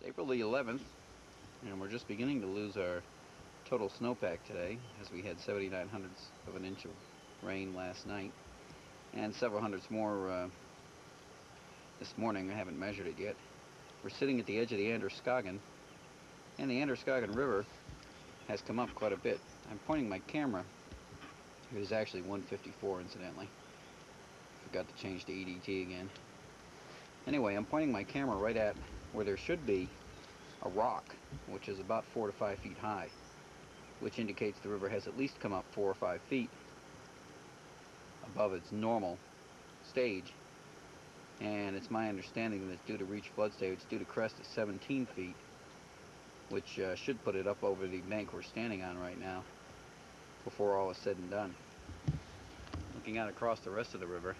April the 11th, and we're just beginning to lose our total snowpack today, as we had 79 hundredths of an inch of rain last night, and several hundredths more this morning. I haven't measured it yet. We're sitting at the edge of the Androscoggin, and the Androscoggin River has come up quite a bit. I'm pointing my camera. It is actually 154, incidentally. Forgot to change to EDT again. Anyway, I'm pointing my camera right at where there should be a rock, which is about 4 to 5 feet high, which indicates the river has at least come up 4 or 5 feet above its normal stage. And it's my understanding that it's due to reach flood stage. It's due to crest at 17 feet, which should put it up over the bank we're standing on right now before all is said and done. Looking out across the rest of the river,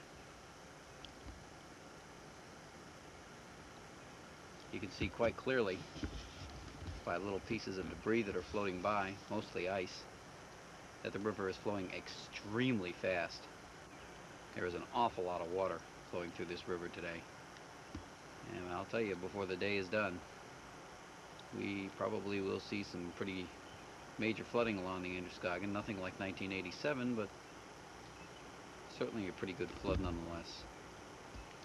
you can see quite clearly by little pieces of debris that are floating by, mostly ice, that the river is flowing extremely fast. There is an awful lot of water flowing through this river today. And I'll tell you, before the day is done, we probably will see some pretty major flooding along the Androscoggin. Nothing like 1987, but certainly a pretty good flood nonetheless.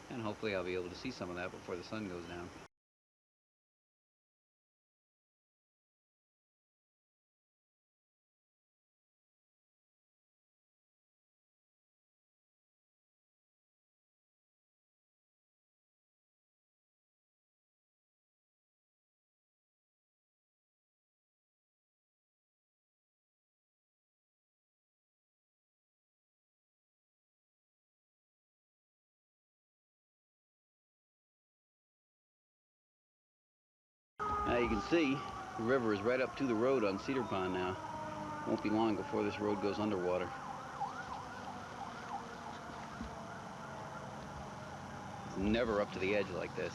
And hopefully I'll be able to see some of that before the sun goes down. Now you can see the river is right up to the road on Cedar Pond now. Won't be long before this road goes underwater. It's never up to the edge like this.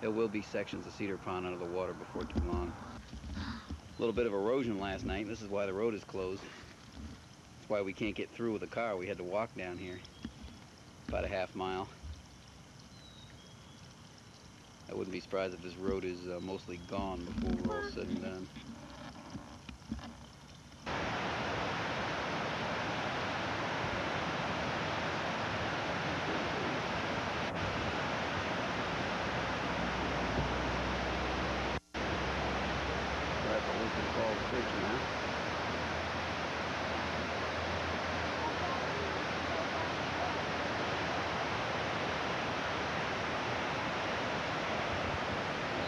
There will be sections of Cedar Pond under the water before too long. A little bit of erosion last night. This is why the road is closed. That's why we can't get through with a car. We had to walk down here about a half mile. I wouldn't be surprised if this road is mostly gone before we're all said and done. We're at the Lincoln Falls Bridge now.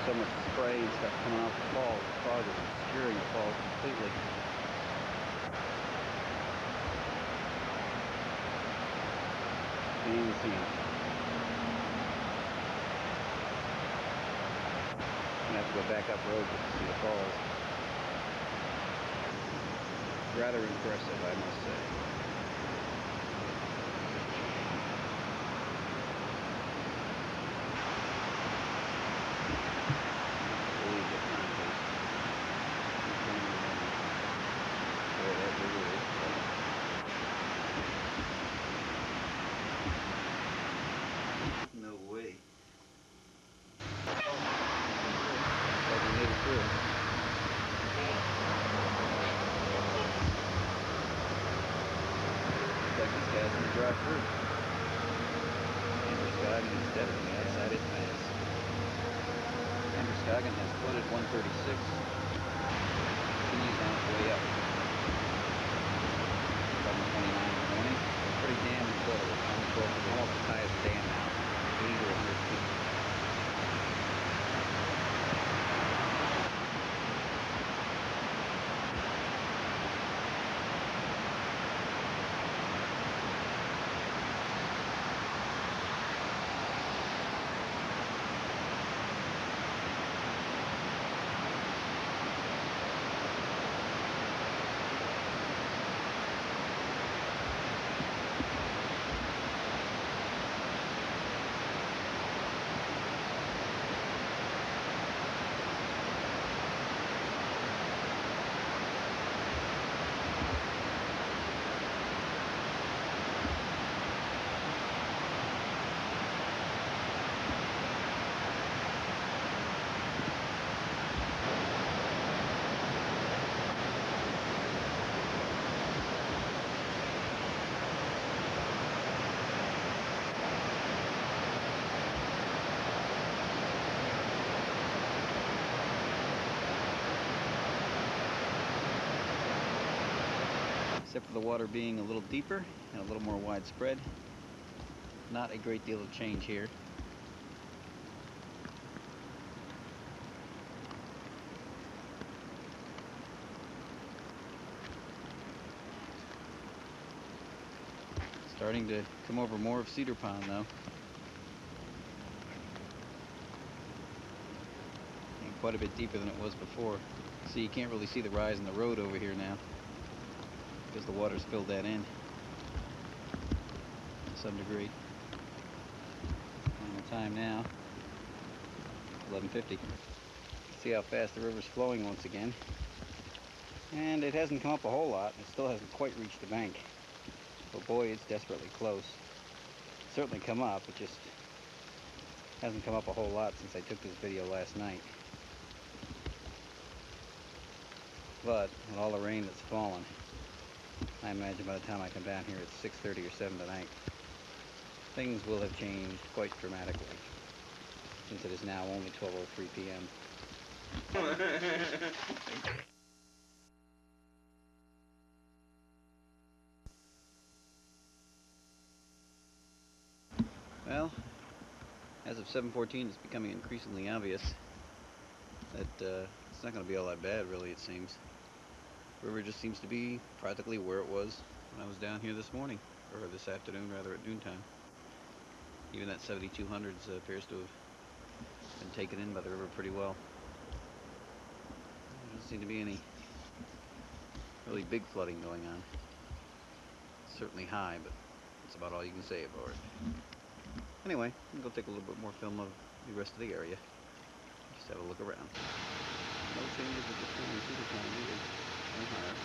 So much spray and stuff coming off the falls. The fog is obscuring the falls completely. Can't even see them. I'm gonna have to go back up road just to see the falls. Rather impressive, I must say. No way. Like we made it through. Looks like these guys can drive through. Androscoggin is definitely outside its mass. Androscoggin has flooded 136. Continues on its way up. 7:29 in the morning. Pretty damn incredible. It's almost as high as the dam now. 80 to 100 feet. Except for the water being a little deeper and a little more widespread. Not a great deal of change here. Starting to come over more of Cedar Pond though. And quite a bit deeper than it was before. See, you can't really see the rise in the road over here now because the water's filled that in to some degree. And the time now, 11:50. See how fast the river's flowing once again. And it hasn't come up a whole lot. It still hasn't quite reached the bank. But boy, it's desperately close. It's certainly come up, it just hasn't come up a whole lot since I took this video last night. But with all the rain that's fallen, I imagine by the time I come down here at 6:30 or 7 tonight, things will have changed quite dramatically, since it is now only 12:03 p.m. Well, as of 7:14, it's becoming increasingly obvious that it's not going to be all that bad, really, it seems. The river just seems to be practically where it was when I was down here this morning, or this afternoon, rather, at noontime. Even that 7200s appears to have been taken in by the river pretty well. There doesn't seem to be any really big flooding going on. It's certainly high, but that's about all you can say about it. Anyway, I'm going to take a little bit more film of the rest of the area. Just have a look around. No changes at this time. Cedar Pond either. No higher.